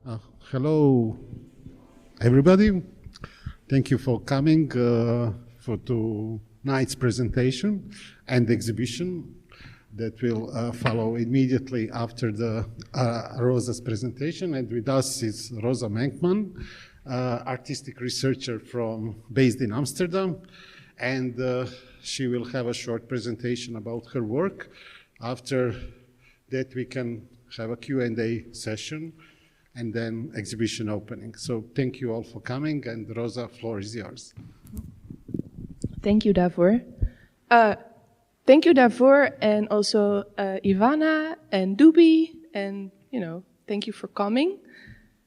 Hello, everybody. Thank you for coming for tonight's presentation and exhibition that will follow immediately after the Rosa's presentation. And with us is Rosa Menkman, artistic researcher based in Amsterdam, and she will have a short presentation about her work. After that, we can have a Q&A session and then exhibition opening. So thank you all for coming, and Rosa, floor is yours. Thank you daarvoor. Thank you daarvoor, and also Ivana and Dubi, and thank you for coming.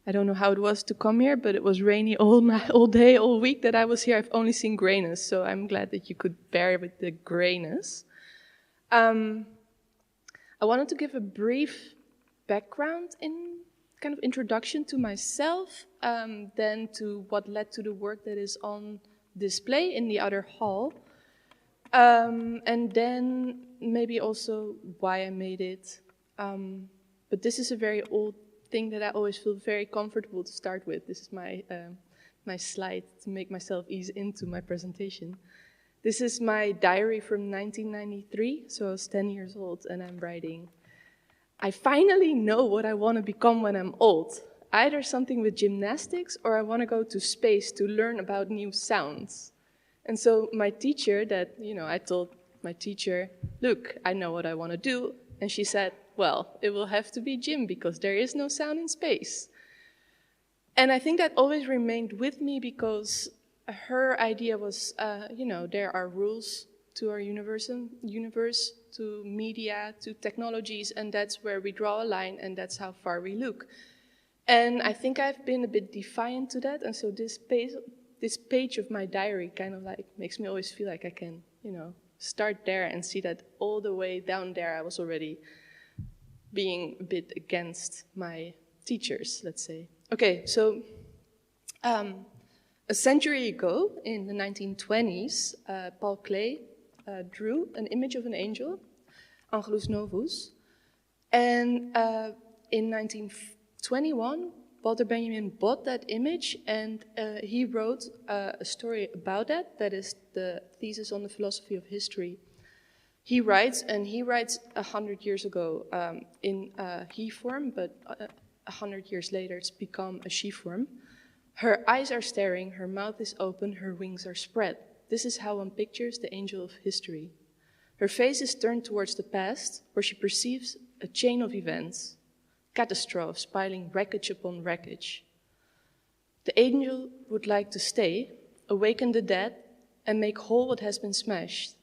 I don't know how it was to come here, but it was rainy all day, all week that I was here. I've only seen grayness, so I'm glad that you could bear with the grayness. I wanted to give a brief background kind of introduction to myself, then to what led to the work that is on display in the other hall, and then maybe also why I made it. But this is a very old thing that I always feel very comfortable to start with. This is my slide to make myself ease into my presentation. This is my diary from 1993, so I was 10 years old, and I'm writing, I finally know what I want to become when I'm old. Either something with gymnastics, or I want to go to space to learn about new sounds. And so my teacher I told my teacher, look, I know what I want to do. And she said, well, it will have to be gym because there is no sound in space. And I think that always remained with me because her idea was, there are rules to our universe, to media, to technologies, and that's where we draw a line, and that's how far we look. And I think I've been a bit defiant to that, and so this page of my diary kind of like makes me always feel like I can, start there and see that all the way down there I was already being a bit against my teachers, let's say. Okay, so a century ago, in the 1920s, Paul Klee drew an image of an angel, Angelus Novus, and in 1921, Walter Benjamin bought that image, and he wrote a story about that. That is the thesis on the philosophy of history. He writes 100 years ago in he form, but 100 years later it's become a she form. Her eyes are staring, her mouth is open, her wings are spread. This is how one pictures the angel of history. Her face is turned towards the past, where she perceives a chain of events, catastrophes piling wreckage upon wreckage. The angel would like to stay, awaken the dead, and make whole what has been smashed.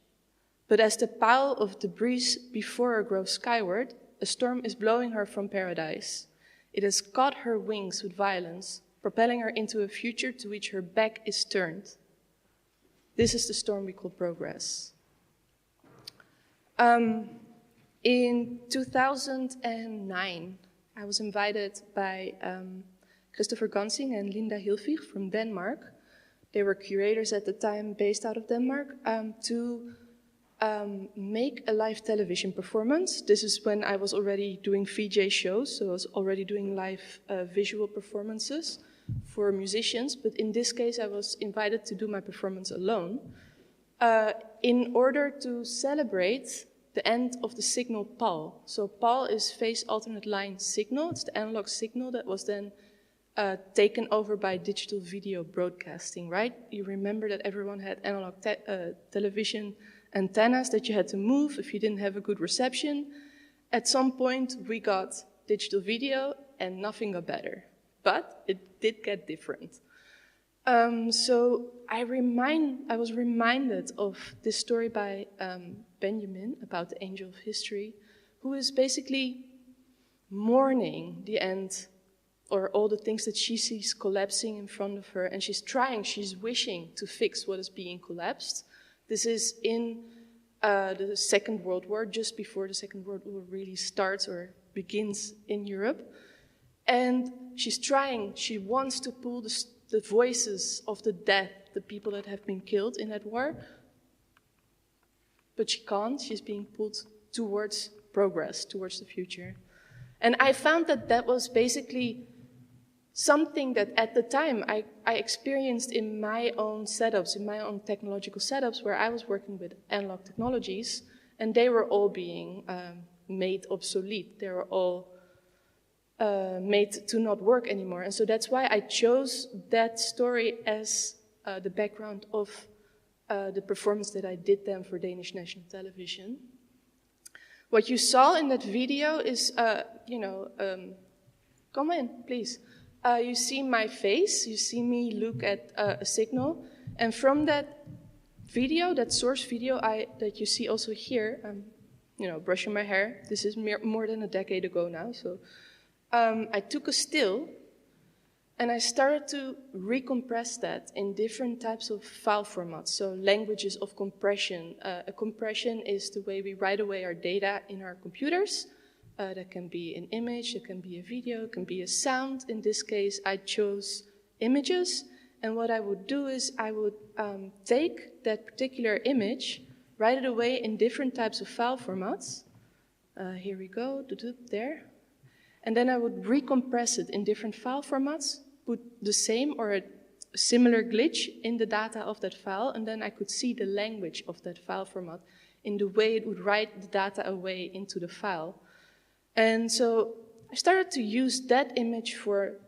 But as the pile of debris before her grows skyward, a storm is blowing her from paradise. It has caught her wings with violence, propelling her into a future to which her back is turned. This is the storm we call progress. In 2009, I was invited by Christopher Gansing and Linda Hilfig from Denmark. They were curators at the time based out of Denmark to make a live television performance. This is when I was already doing VJ shows, so I was already doing live visual performances for musicians, but in this case I was invited to do my performance alone in order to celebrate the end of the signal PAL. So PAL is phase alternate line signal. It's the analog signal that was then taken over by digital video broadcasting, right? You remember that everyone had analog television antennas that you had to move if you didn't have a good reception. At some point we got digital video and nothing got better. But it did get different. So I was reminded of this story by Benjamin about the angel of history, who is basically mourning the end or all the things that she sees collapsing in front of her, and she's wishing to fix what is being collapsed. This is in the Second World War, just before the Second World War really starts or begins in Europe. And she wants to pull the voices of the dead, the people that have been killed in that war, but she can't. She's being pulled towards progress, towards the future. And I found that was basically something that at the time I experienced in my own setups, in my own technological setups, where I was working with analog technologies, and they were all being made obsolete. They were all made to not work anymore. And so that's why I chose that story as the background of the performance that I did then for Danish National Television. What you saw in that video is, come in, please. You see my face, you see me look at a signal, and from that video, that source video that you see also here, brushing my hair. This is more than a decade ago now, so I took a still, and I started to recompress that in different types of file formats, so languages of compression. A compression is the way we write away our data in our computers. That can be an image, it can be a video, it can be a sound. In this case, I chose images, and what I would do is I would take that particular image, write it away in different types of file formats. Here we go, there. And then I would recompress it in different file formats, put the same or a similar glitch in the data of that file, and then I could see the language of that file format in the way it would write the data away into the file. And so I started to use that image for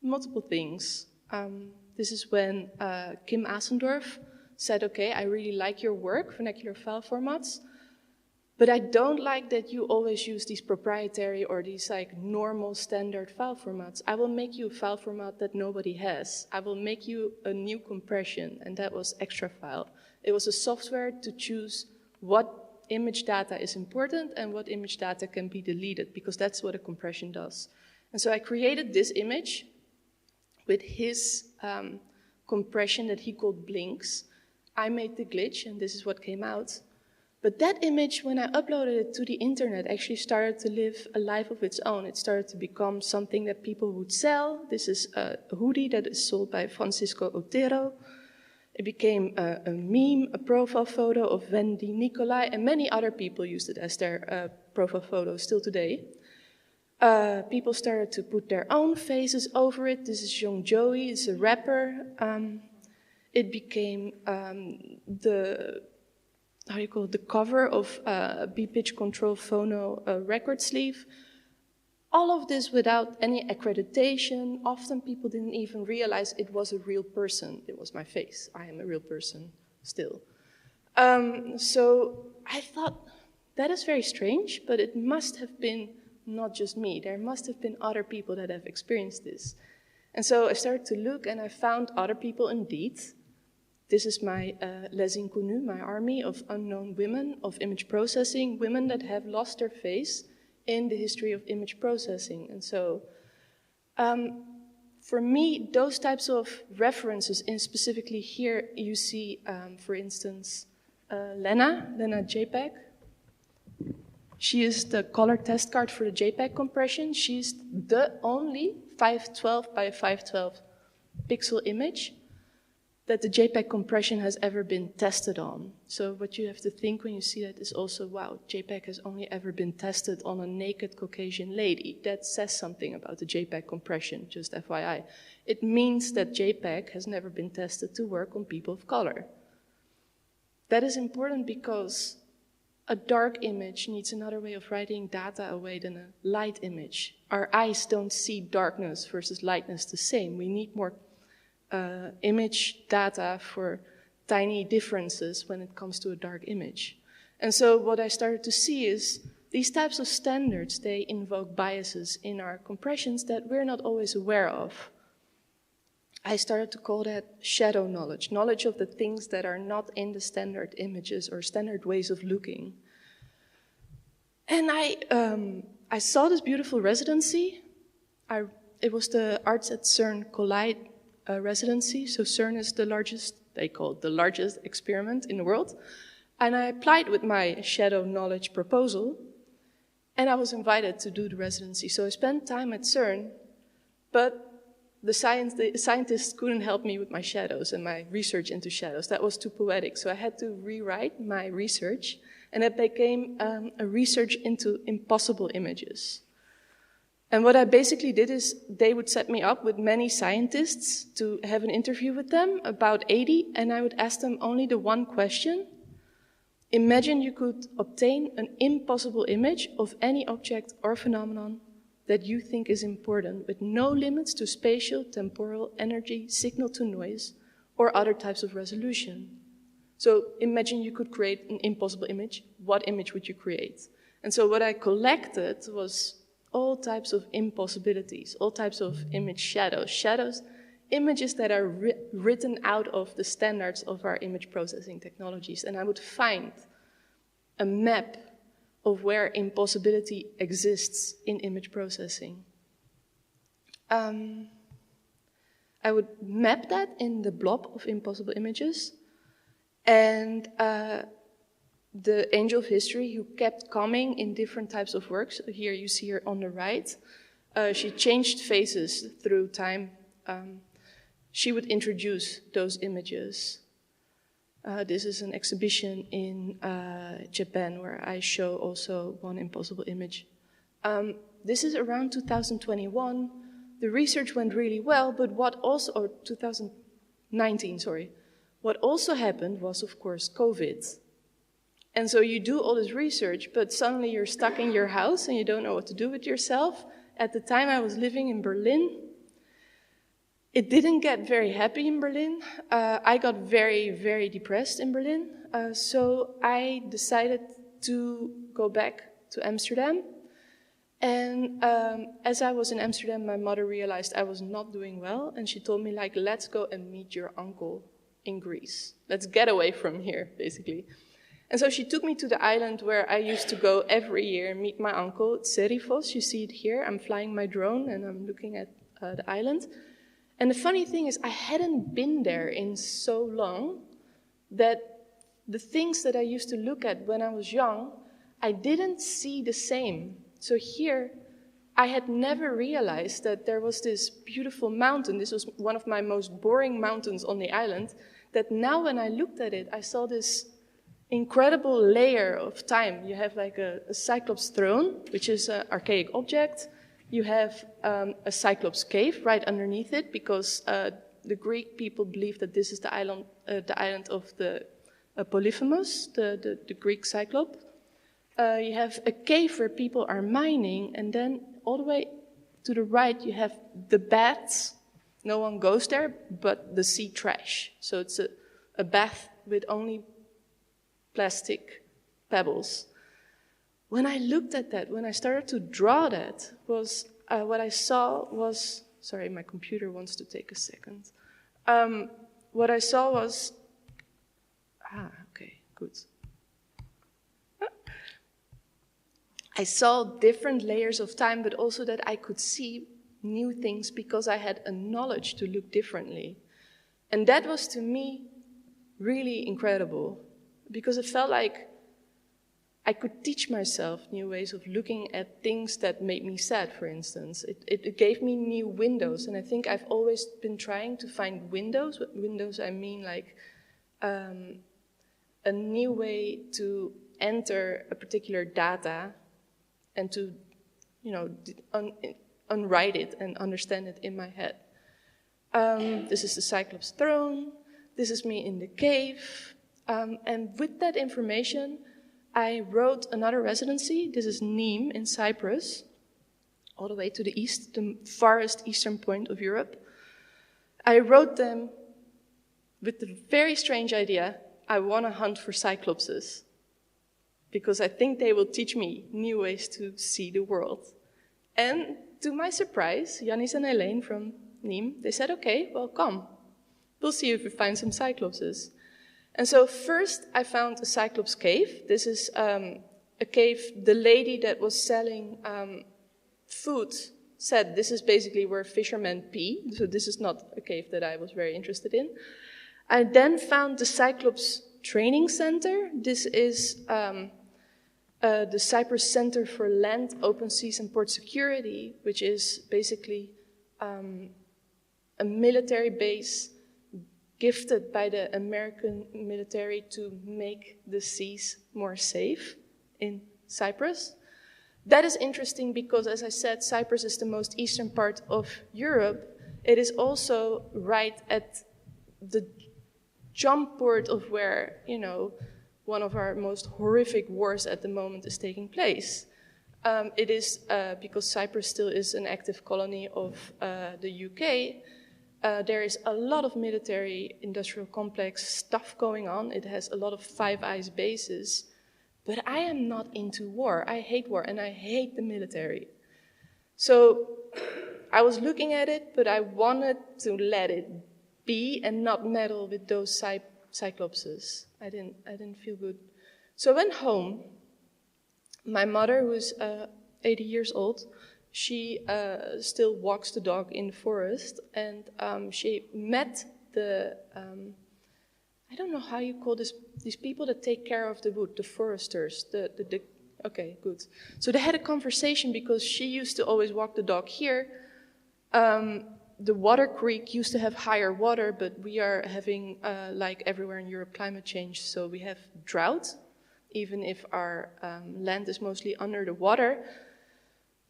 multiple things. This is when Kim Asendorf said, okay, I really like your work, vernacular file formats, but I don't like that you always use these proprietary or these like normal standard file formats. I will make you a file format that nobody has. I will make you a new compression, and that was Extrafile. It was a software to choose what image data is important and what image data can be deleted, because that's what a compression does. And so I created this image with his compression that he called blinks. I made the glitch, and this is what came out. But that image, when I uploaded it to the internet, actually started to live a life of its own. It started to become something that people would sell. This is a hoodie that is sold by Francisco Otero. It became a meme, a profile photo of Wendy Nicolai, and many other people used it as their profile photo still today. People started to put their own faces over it. This is Young Joey, it's a rapper. It became the cover of a B-pitch control phono record sleeve. All of this without any accreditation. Often people didn't even realize it was a real person. It was my face. I am a real person still. So I thought, that is very strange, but it must have been not just me. There must have been other people that have experienced this. And so I started to look, and I found other people indeed. This is my Les Inconnus, my army of unknown women of image processing, women that have lost their face in the history of image processing. And so for me, those types of references, and specifically here you see, for instance, Lena JPEG. She is the color test card for the JPEG compression. She's the only 512 by 512 pixel image that the JPEG compression has ever been tested on. So what you have to think when you see that is also, wow, JPEG has only ever been tested on a naked Caucasian lady. That says something about the JPEG compression, just FYI. It means that JPEG has never been tested to work on people of color. That is important because a dark image needs another way of writing data away than a light image. Our eyes don't see darkness versus lightness the same. We need more image data for tiny differences when it comes to a dark image. And so what I started to see is these types of standards, they invoke biases in our compressions that we're not always aware of. I started to call that shadow knowledge, knowledge of the things that are not in the standard images or standard ways of looking. And I saw this beautiful residency. It was the Arts at CERN Collide residency. So CERN is the largest, they call it the largest experiment in the world. And I applied with my shadow knowledge proposal, and I was invited to do the residency. So I spent time at CERN, but the scientists couldn't help me with my shadows and my research into shadows. That was too poetic. So I had to rewrite my research, and it became a research into impossible images. And what I basically did is they would set me up with many scientists to have an interview with them, about 80, and I would ask them only the one question. Imagine you could obtain an impossible image of any object or phenomenon that you think is important, with no limits to spatial, temporal, energy, signal to noise, or other types of resolution. So imagine you could create an impossible image. What image would you create? And so what I collected was all types of impossibilities, all types of image shadows, images that are written out of the standards of our image processing technologies. And I would find a map of where impossibility exists in image processing. I would map that in the blob of impossible images, and the angel of history, who kept coming in different types of works. Here you see her on the right. She changed faces through time. She would introduce those images. This is an exhibition in Japan where I show also one impossible image. This is around 2021. The research went really well, but or 2019, sorry. What also happened was, of course, COVID. And so you do all this research, but suddenly you're stuck in your house and you don't know what to do with yourself. At the time I was living in Berlin. It didn't get very happy in Berlin. I got very, very depressed in Berlin. So I decided to go back to Amsterdam. And as I was in Amsterdam, my mother realized I was not doing well. And she told me, like, let's go and meet your uncle in Greece. Let's get away from here, basically. And so she took me to the island where I used to go every year and meet my uncle, Serifos. You see it here. I'm flying my drone and I'm looking at the island. And the funny thing is, I hadn't been there in so long that the things that I used to look at when I was young, I didn't see the same. So here, I had never realized that there was this beautiful mountain. This was one of my most boring mountains on the island, that now when I looked at it, I saw this incredible layer of time. You have like a Cyclops throne, which is an archaic object. You have a Cyclops cave right underneath it, because the Greek people believe that this is the island of the Polyphemus, the Greek Cyclops. You have a cave where people are mining, and then all the way to the right you have the baths. No one goes there, but the sea trash. So it's a bath with only plastic pebbles. When I looked at that, when I started to draw that, was what I saw was, sorry, my computer wants to take a second. What I saw was, okay, good. I saw different layers of time, but also that I could see new things because I had a knowledge to look differently. And that was, to me, really incredible, because it felt like I could teach myself new ways of looking at things that made me sad, for instance. It gave me new windows, and I think I've always been trying to find windows. With windows, I mean like a new way to enter a particular data and to, unwrite it and understand it in my head. This is the Cyclops throne. This is me in the cave. And with that information, I wrote another residency. This is Nîmes in Cyprus, all the way to the east, the farthest eastern point of Europe. I wrote them with the very strange idea, I want to hunt for cyclopses, because I think they will teach me new ways to see the world. And to my surprise, Yannis and Elaine from Nîmes, they said, okay, well, come. We'll see if we find some cyclopses. And so first I found a Cyclops cave. This is a cave, the lady that was selling food said this is basically where fishermen pee. So this is not a cave that I was very interested in. I then found the Cyclops Training Center. This is the Cyprus Center for Land, Open Seas and Port Security, which is basically a military base gifted by the American military to make the seas more safe in Cyprus. That is interesting because, as I said, Cyprus is the most eastern part of Europe. It is also right at the jump port of where, you know, one of our most horrific wars at the moment is taking place. It is because Cyprus still is an active colony of the UK. There is a lot of military industrial complex stuff going on. It has a lot of Five Eyes bases. But I am not into war. I hate war and I hate the military. So I was looking at it, but I wanted to let it be and not meddle with those cyclopses. I didn't feel good. So I went home. My mother, who's 80 years old, she still walks the dog in the forest, and she met the I don't know how you call these people that take care of the wood, the foresters, okay, good. So they had a conversation because she used to always walk the dog here. The water creek used to have higher water, but we are having, like everywhere in Europe, climate change, so we have drought. Even if our land is mostly under the water,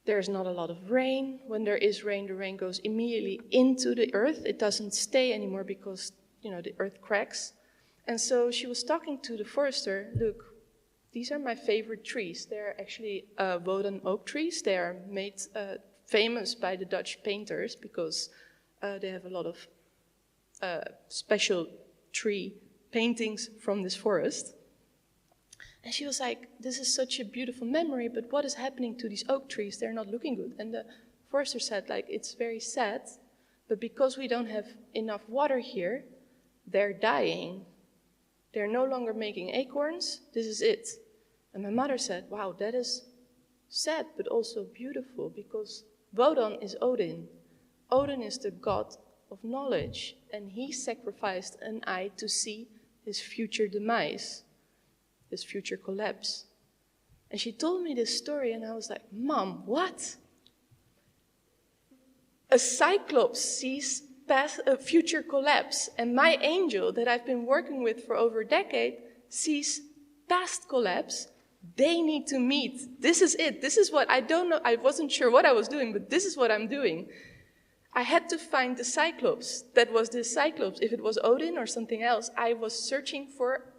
there's not a lot of rain. When there is rain, the rain goes immediately into the earth. It doesn't stay anymore because, you know, the earth cracks. And so she was talking to the forester, look, these are my favorite trees. They're actually Woden oak trees. They are made famous by the Dutch painters because they have a lot of special tree paintings from this forest. And she was like, this is such a beautiful memory, but what is happening to these oak trees? They're not looking good. And the forester said, like, it's very sad, but because we don't have enough water here, they're dying. They're no longer making acorns. This is it. And my mother said, wow, that is sad, but also beautiful, because Woden is Odin. Odin is the god of knowledge, and he sacrificed an eye to see his future demise, his future collapse. And she told me this story, and I was like, Mom, what? A cyclops sees past a future collapse, and my angel that I've been working with for over a decade sees past collapse. They need to meet. This is it. This is what I don't know. I wasn't sure what I was doing, but this is what I'm doing. I had to find the cyclops. That was the cyclops. If it was Odin or something else, I was searching for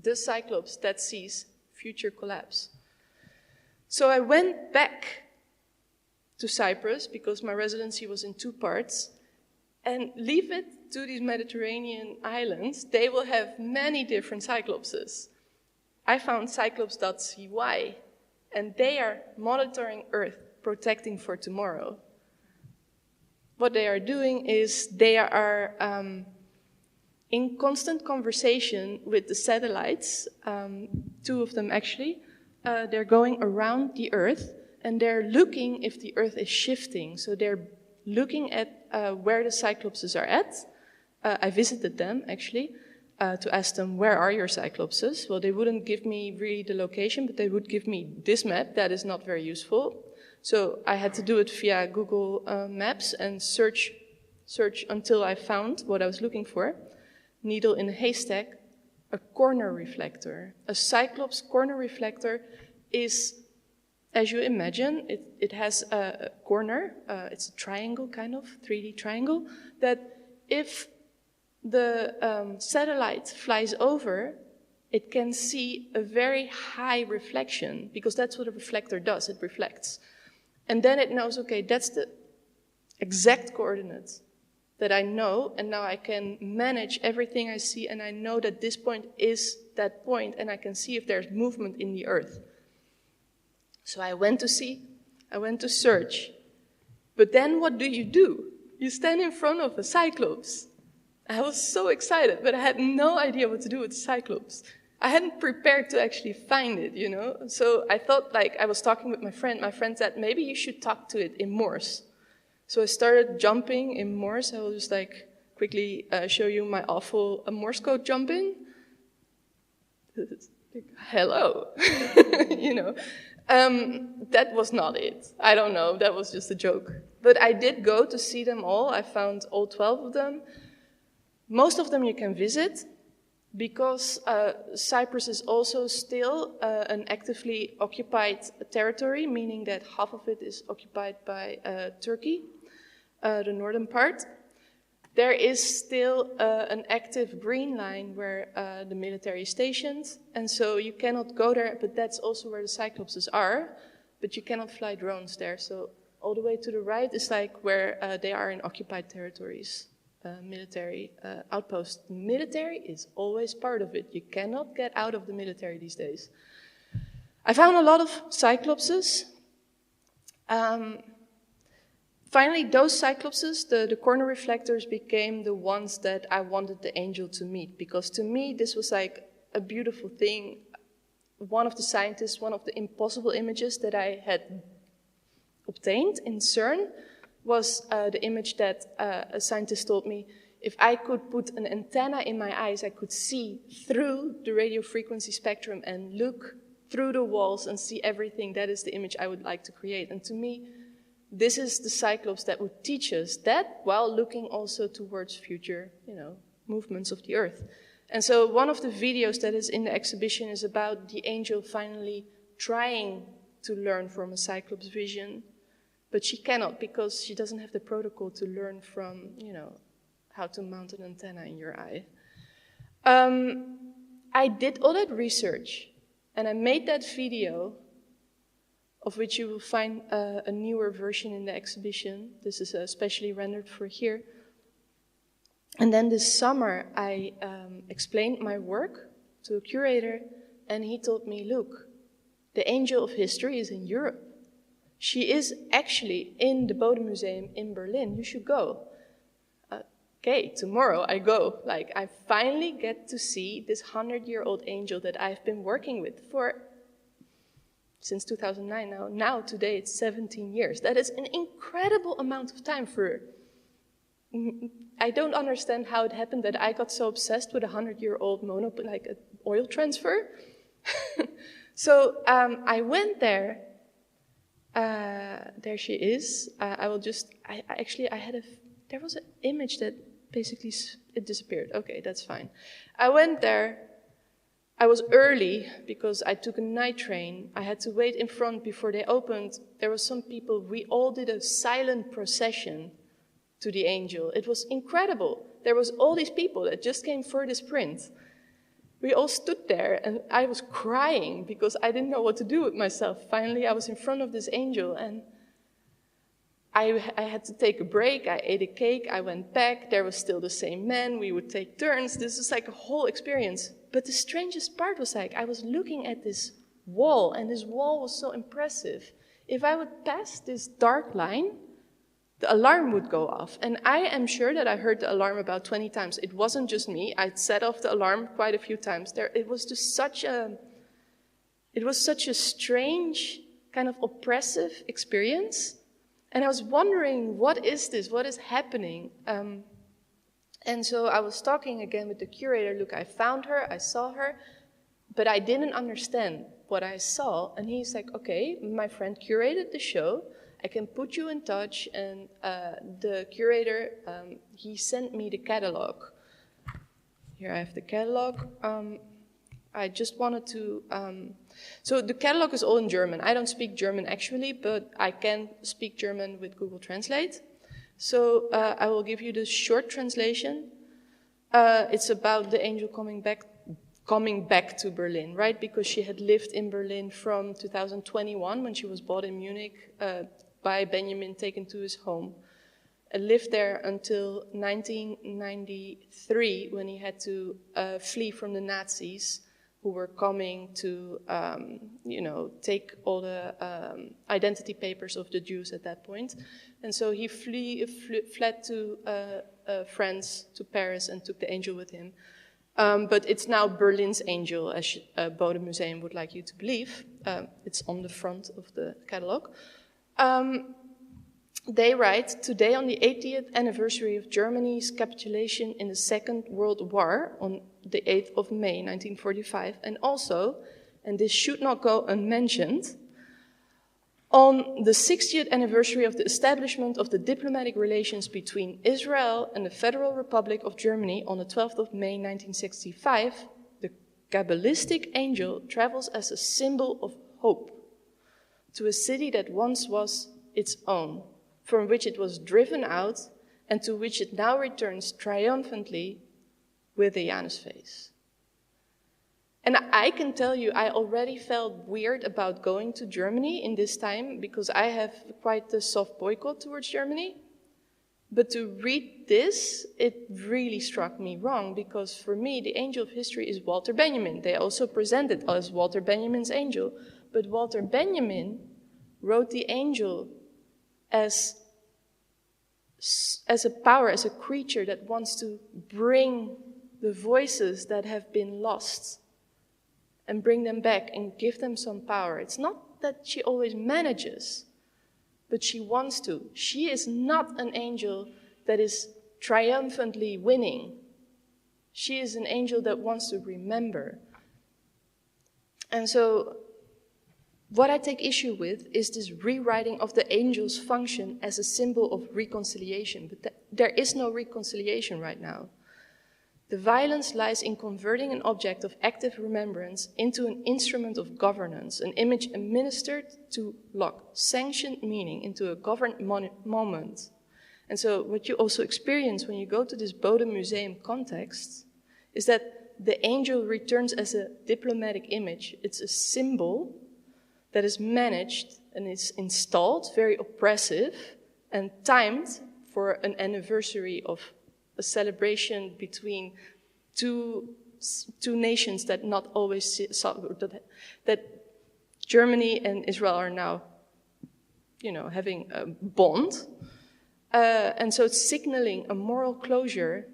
the cyclops that sees future collapse. So I went back to Cyprus, because my residency was in 2 parts, and leave it to these Mediterranean islands. They will have many different cyclopses. I found cyclops.cy, and they are monitoring Earth, protecting for tomorrow. What they are doing is they are in constant conversation with the satellites, 2 of them actually. They're going around the Earth, and they're looking if the Earth is shifting. So they're looking at where the cyclopses are at. I visited them, actually, to ask them, where are your cyclopses? Well, they wouldn't give me really the location, but they would give me this map. That is not very useful. So I had to do it via Google Maps and search until I found what I was looking for. Needle in a haystack, a corner reflector. A cyclops corner reflector is, as you imagine, it has a corner, it's a triangle kind of, 3D triangle, that if the satellite flies over, it can see a very high reflection, because that's what a reflector does, it reflects. And then it knows, okay, that's the exact coordinate that I know, and now I can manage everything I see, and I know that this point is that point, and I can see if there's movement in the Earth. So I went to see, I went to search. But then what do? You stand in front of a cyclops. I was so excited, but I had no idea what to do with the cyclops. I hadn't prepared to actually find it, you know. So I thought, like, I was talking with my friend. My friend said, maybe you should talk to it in Morse. So I started jumping in Morse. I will just, like, quickly show you my awful Morse code jumping. Hello, you know. That was not it. I don't know, that was just a joke. But I did go to see them all. I found all 12 of them. Most of them you can visit. because Cyprus is also still an actively occupied territory, meaning that half of it is occupied by Turkey, the northern part. There is still an active green line where the military is stationed, and so you cannot go there, but that's also where the Cyclopses are, but you cannot fly drones there. So all the way to the right is like where they are in occupied territories. Military outpost. Military is always part of it. You cannot get out of the military these days. I found a lot of Cyclopses. Finally, those Cyclopses, the corner reflectors, became the ones that I wanted the angel to meet, because to me this was like a beautiful thing. One of the scientists, one of the impossible images that I had obtained in CERN was the image that a scientist told me, if I could put an antenna in my eyes, I could see through the radio frequency spectrum and look through the walls and see everything. That is the image I would like to create. And to me, this is the Cyclops that would teach us that, while looking also towards future, movements of the Earth. And so one of the videos that is in the exhibition is about the angel finally trying to learn from a Cyclops vision. But she cannot, because she doesn't have the protocol to learn from, how to mount an antenna in your eye. I did all that research, and I made that video, of which you will find a newer version in the exhibition. This is especially rendered for here. And then this summer, I explained my work to a curator, and he told me, look, the angel of history is in Europe. She is actually in the Bode Museum in Berlin. You should go. Okay, tomorrow I go. Like, I finally get to see this 100-year-old angel that I've been working with since 2009 now. Now, today, it's 17 years. That is an incredible amount of time for her. I don't understand how it happened that I got so obsessed with a 100-year-old like an oil transfer. So I went there. There she is. There was an image that basically, it disappeared. Okay, that's fine. I went there. I was early because I took a night train. I had to wait in front before they opened. There were some people, we all did a silent procession to the angel. It was incredible. There was all these people that just came for this print. We all stood there, and I was crying because I didn't know what to do with myself. Finally, I was in front of this angel, and I had to take a break. I ate a cake. I went back. There was still the same man. We would take turns. This was like a whole experience. But the strangest part was like I was looking at this wall, and this wall was so impressive. If I would pass this dark line, the alarm would go off. And I am sure that I heard the alarm about 20 times. It wasn't just me. I set off the alarm quite a few times. It was just such a strange, kind of oppressive experience. And I was wondering, what is this? What is happening? And so I was talking again with the curator. Look, I found her, I saw her, but I didn't understand what I saw. And he's like, okay, my friend curated the show. I can put you in touch. And the curator, he sent me the catalog. Here I have the catalog. I just wanted to... so the catalog is all in German. I don't speak German actually, but I can speak German with Google Translate. So I will give you the short translation. It's about the angel coming back to Berlin, right? Because she had lived in Berlin from 2021 when she was bought in Munich by Benjamin, taken to his home. Lived there until 1993 when he had to flee from the Nazis who were coming to, take all the identity papers of the Jews at that point. And so he fled to France, to Paris, and took the angel with him. But it's now Berlin's angel, as Bode Museum would like you to believe. It's on the front of the catalog. They write, today on the 80th anniversary of Germany's capitulation in the Second World War on the 8th of May, 1945, and also, and this should not go unmentioned, On the 60th anniversary of the establishment of the diplomatic relations between Israel and the Federal Republic of Germany on the 12th of May 1965, the Kabbalistic angel travels as a symbol of hope to a city that once was its own, from which it was driven out and to which it now returns triumphantly with a Janus face. And I can tell you, I already felt weird about going to Germany in this time because I have quite a soft boycott towards Germany. But to read this, it really struck me wrong because for me, the angel of history is Walter Benjamin. They also present it as Walter Benjamin's angel. But Walter Benjamin wrote the angel as a power, as a creature that wants to bring the voices that have been lost and bring them back and give them some power. It's not that she always manages, but she wants to. She is not an angel that is triumphantly winning. She is an angel that wants to remember. And so what I take issue with is this rewriting of the angel's function as a symbol of reconciliation. But there is no reconciliation right now. The violence lies in converting an object of active remembrance into an instrument of governance, an image administered to lock sanctioned meaning into a governed moment. And so what you also experience when you go to this Bode Museum context is that the angel returns as a diplomatic image. It's a symbol that is managed and is installed, very oppressive, and timed for an anniversary of a celebration between two nations that not always saw that Germany and Israel are now, having a bond, and so it's signaling a moral closure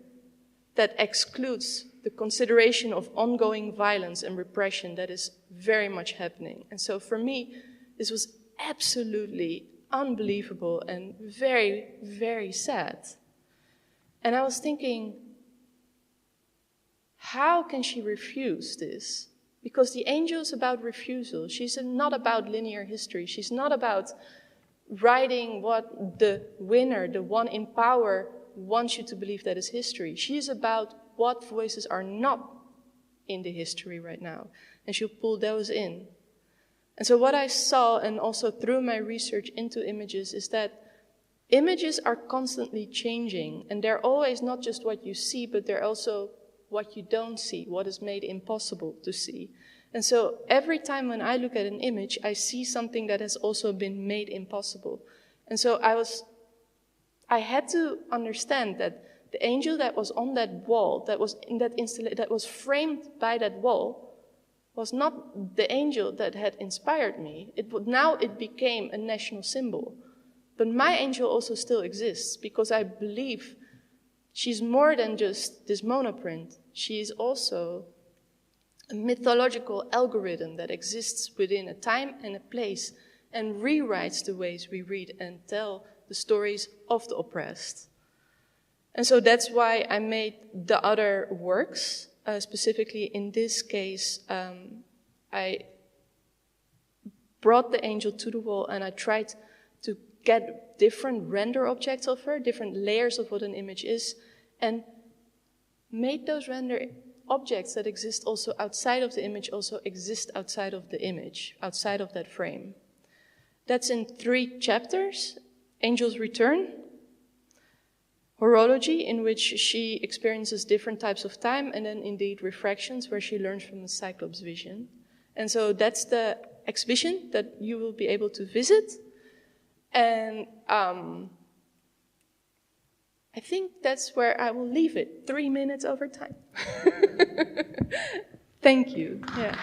that excludes the consideration of ongoing violence and repression that is very much happening. And so for me, this was absolutely unbelievable and very, very sad. And I was thinking, how can she refuse this? Because the angel is about refusal. She's not about linear history. She's not about writing what the winner, the one in power, wants you to believe that is history. She's about what voices are not in the history right now. And she'll pull those in. And so what I saw, and also through my research into images, is that images are constantly changing, and they're always not just what you see, but they're also what you don't see, what is made impossible to see. And so every time when I look at an image, I see something that has also been made impossible. And so I had to understand that the angel that was on that wall, that was in that installation, that was framed by that wall, was not the angel that had inspired me. Now it became a national symbol. But my angel also still exists because I believe she's more than just this monoprint. She is also a mythological algorithm that exists within a time and a place and rewrites the ways we read and tell the stories of the oppressed. And so that's why I made the other works. Specifically in this case, I brought the angel to the wall and I tried to get different render objects of her, different layers of what an image is, and made those render objects that exist also outside of the image also exist outside of the image, outside of that frame. That's in 3 chapters: Angel's Return, Horology, in which she experiences different types of time, and then indeed Refractions, where she learns from the Cyclops vision. And so that's the exhibition that you will be able to visit. And I think that's where I will leave it. 3 minutes over time. Thank you. Yeah.